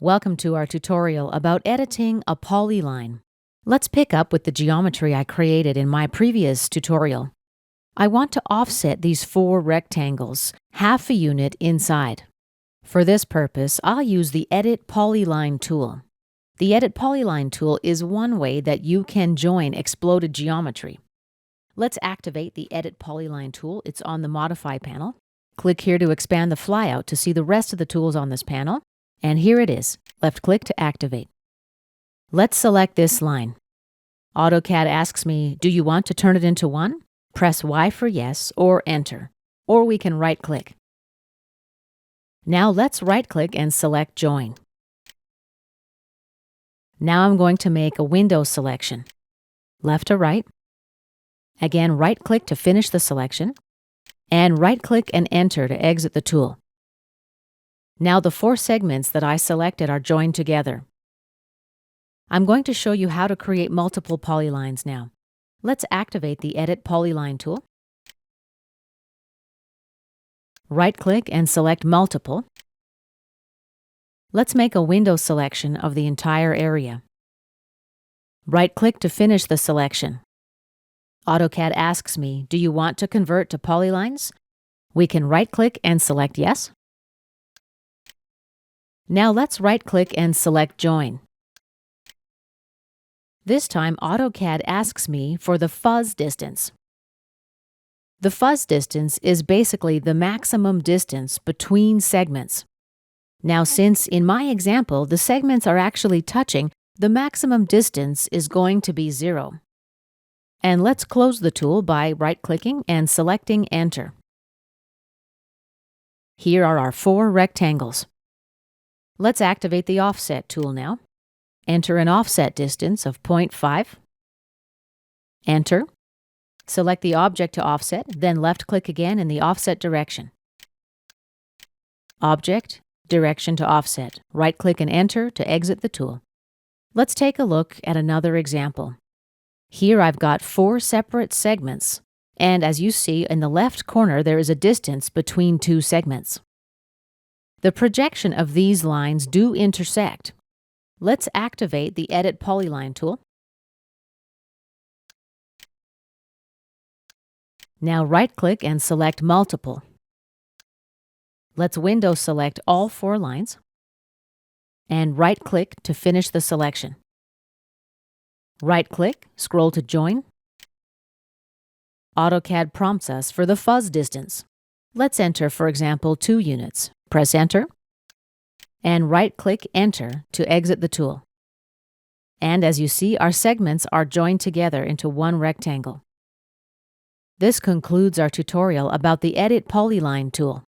Welcome to our tutorial about editing a polyline. Let's pick up with the geometry I created in my previous tutorial. I want to offset these four rectangles, half a unit inside. For this purpose, I'll use the Edit Polyline tool. The Edit Polyline tool is one way that you can join exploded geometry. Let's activate the Edit Polyline tool. It's on the Modify panel. Click here to expand the flyout to see the rest of the tools on this panel. And here it is. Left-click to activate. Let's select this line. AutoCAD asks me, do you want to turn it into one? Press Y for yes or Enter. Or we can right-click. Now let's right-click and select Join. Now I'm going to make a window selection. Left to right. Again, right-click to finish the selection. And right-click and Enter to exit the tool. Now the four segments that I selected are joined together. I'm going to show you how to create multiple polylines now. Let's activate the Edit Polyline tool. Right-click and select Multiple. Let's make a window selection of the entire area. Right-click to finish the selection. AutoCAD asks me, do you want to convert to polylines? We can right-click and select Yes. Now let's right-click and select Join. This time, AutoCAD asks me for the fuzz distance. The fuzz distance is basically the maximum distance between segments. Now, since in my example, the segments are actually touching, the maximum distance is going to be 0. And let's close the tool by right-clicking and selecting Enter. Here are our four rectangles. Let's activate the Offset tool now. Enter an offset distance of 0.5. Enter. Select the object to offset, then left-click again in the offset direction. Object, direction to offset. Right-click and Enter to exit the tool. Let's take a look at another example. Here I've got four separate segments, and as you see in the left corner there is a distance between two segments. The projection of these lines do intersect. Let's activate the Edit Polyline tool. Now right-click and select Multiple. Let's window select all four lines and right-click to finish the selection. Right-click, scroll to Join. AutoCAD prompts us for the fuzz distance. Let's enter, for example, 2 units. Press Enter, and right-click Enter to exit the tool. And as you see, our segments are joined together into one rectangle. This concludes our tutorial about the Edit Polyline tool.